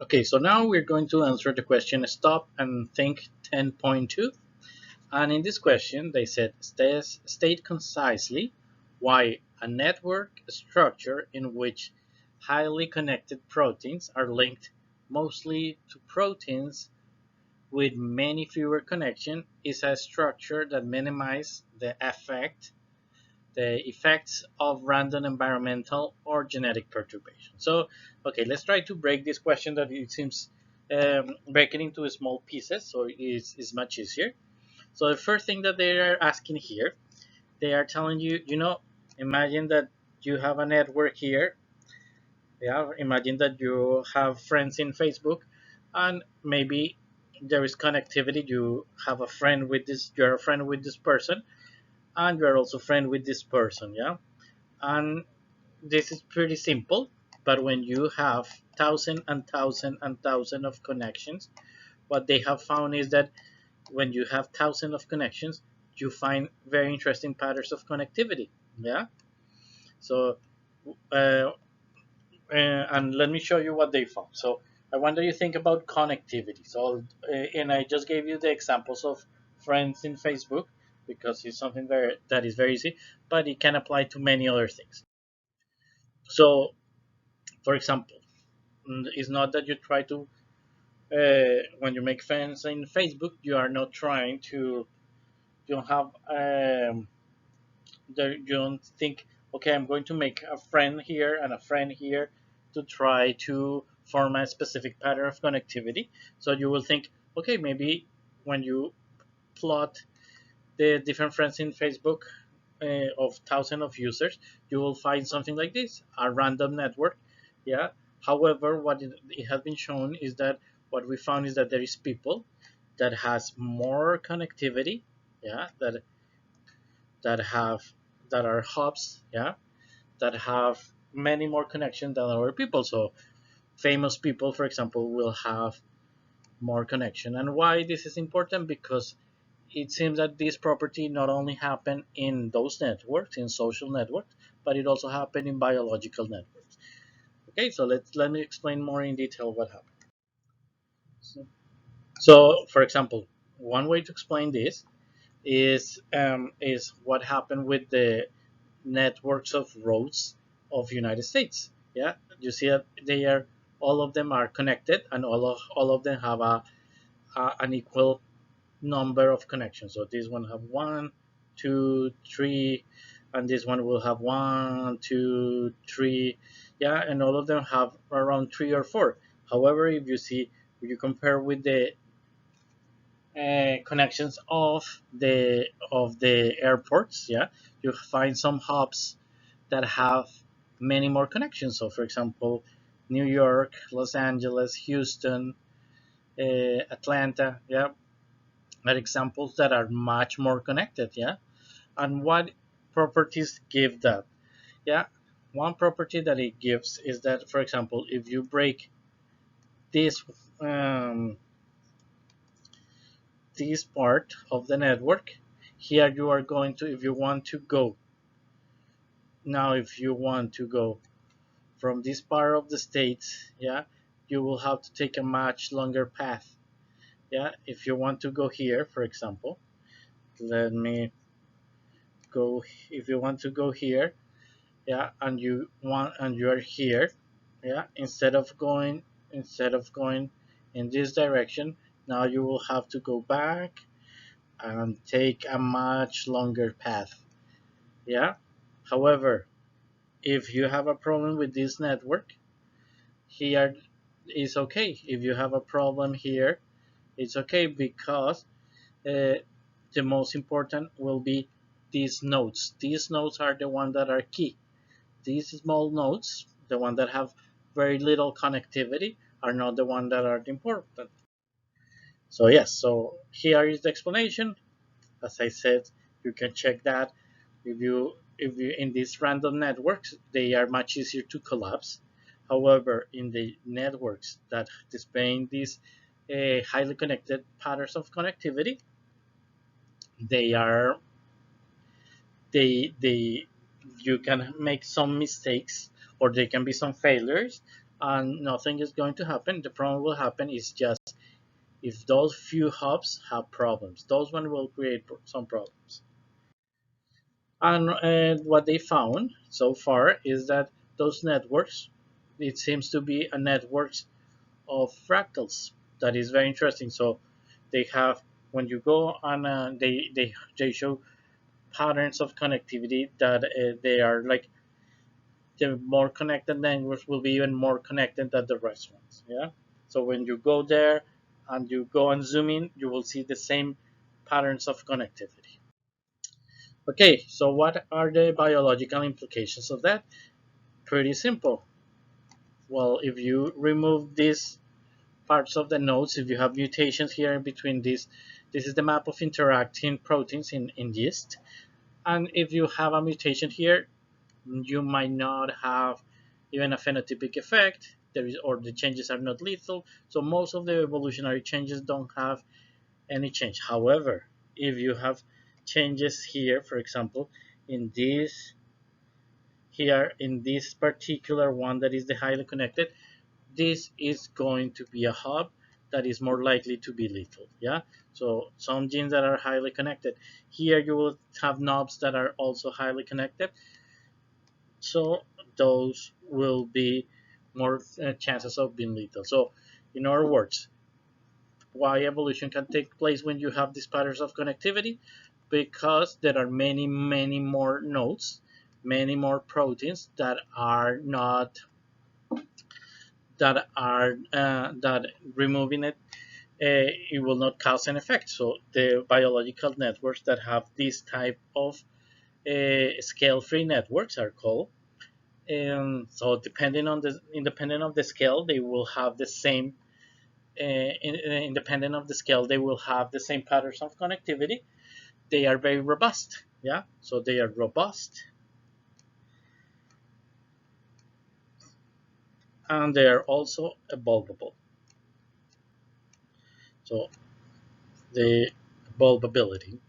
Okay, so now we're going to answer the question Stop and Think 10.2. And in this question, they said state concisely why a network structure in which highly connected proteins are linked mostly to proteins with many fewer connections is a structure that minimizes the effects of random environmental or genetic perturbation. So, okay, let's try to break this question that it seems break it into small pieces, so it's much easier. So the first thing that they are asking here, they are telling you, imagine that you have a network here. Yeah, imagine that you have friends in Facebook, and maybe there is connectivity. You have a friend with this. You're a friend with this person, and you're also friend with this person. Yeah, and this is pretty simple, but when you have thousand and thousand and thousand of connections, what they have found is that when you have thousands of connections, you find very interesting patterns of connectivity. Yeah. So, uh, and let me show you what they found. So, I wonder you think about connectivity. So, and I just gave you the examples of friends in Facebook because it's something that is very easy, but it can apply to many other things. So, for example, it's not that you try to when you make friends in Facebook, you are not trying to you don't have you don't think, okay, I'm going to make a friend here and a friend here to try to form a specific pattern of connectivity. So you will think, okay, maybe when you plot the different friends in Facebook of thousands of users, you will find something like this, a random network. Yeah. However, what it has been shown is that what we found is that there is people that has more connectivity. Yeah, that that are hubs. Yeah, that have many more connections than other people. So famous people, for example, will have more connection. And why this is important? Because it seems that this property not only happen in those networks, in social networks, but it also happen in biological networks. Okay, so let me explain more in detail what happened. So, for example, one way to explain this is what happened with the networks of roads of United States. Yeah, you see that they are all of them are connected, and all of them have an equal number of connections. So this one have one, two, three, and this one will have one, two, three, yeah, and all of them have around three or four. However, if you compare with the connections of the airports, yeah, you find some hubs that have many more connections. So, for example, New York, Los Angeles, Houston, Atlanta, yeah, are examples that are much more connected, yeah. And what properties give that? Yeah, one property that it gives is that, for example, if you break this um, this part of the network, here you are going to, if you want to go now, if you want to go from this part of the state, yeah, you will have to take a much longer path. Yeah, if you want to go here, for example, let me go. If you want to go here, yeah, and you are here, yeah, instead of going in this direction, now you will have to go back and take a much longer path. Yeah. However, if you have a problem with this network, here is okay. If you have a problem here, it's okay because uh, the most important will be these nodes. These nodes are the ones that are key. These small nodes, the ones that have very little connectivity, are not the ones that are important. So yes, so here is the explanation. As I said, you can check that. If you in these random networks, they are much easier to collapse. However, in the networks that display these highly connected patterns of connectivity, they are they you can make some mistakes, or there can be some failures, and nothing is going to happen. The problem will happen is just if those few hubs have problems. Those one will create some problems. And what they found so far is that those networks, it seems to be a network of fractals. That is very interesting. So they have, when you go on, they show patterns of connectivity that they are like the more connected networks will be even more connected than the rest ones. Yeah. So when you go there and you go and zoom in, you will see the same patterns of connectivity. Okay, so what are the biological implications of that? Pretty simple. Well, if you remove these parts of the nodes, if you have mutations here in between these, this is the map of interacting proteins in yeast. And if you have a mutation here, you might not have even a phenotypic effect. There is, or the changes are not lethal. So most of the evolutionary changes don't have any change. However, if you have changes here, for example, in this here in this particular one that is the highly connected, this is going to be a hub that is more likely to be lethal. Yeah. So some genes that are highly connected, here you will have knobs that are also highly connected, so those will be more chances of being lethal. So in other words, why evolution can take place when you have these patterns of connectivity, because there are many more nodes, many more proteins that are not that removing it, it will not cause an effect. So the biological networks that have this type of scale-free networks are called. And so depending on the independent of the scale, they will have the same. Independent of the scale, they will have the same patterns of connectivity. They are very robust. Yeah, so they are robust, and they are also evolvable. So the evolvability.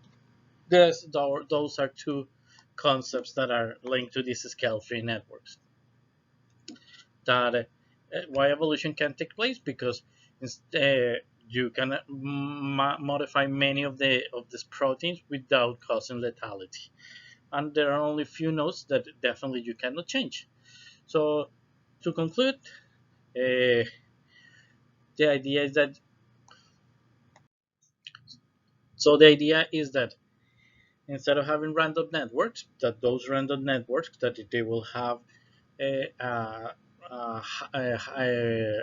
Those are two concepts that are linked to these scale-free networks. That why evolution can take place, because you can modify many of these proteins without causing lethality, and there are only few nodes that definitely you cannot change. So to conclude, uh, the idea is that the idea is that instead of having random networks, that those random networks that they will have a, a, a, a,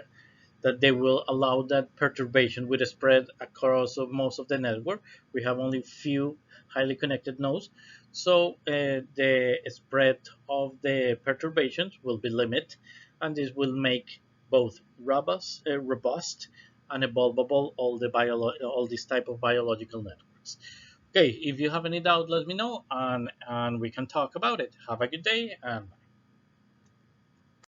that they will allow that perturbation with a spread across of most of the network. We have only few highly connected nodes, so the spread of the perturbations will be limited, and this will make both robust and evolvable all these type of biological networks. Okay, if you have any doubt, let me know, and we can talk about it. Have a good day, and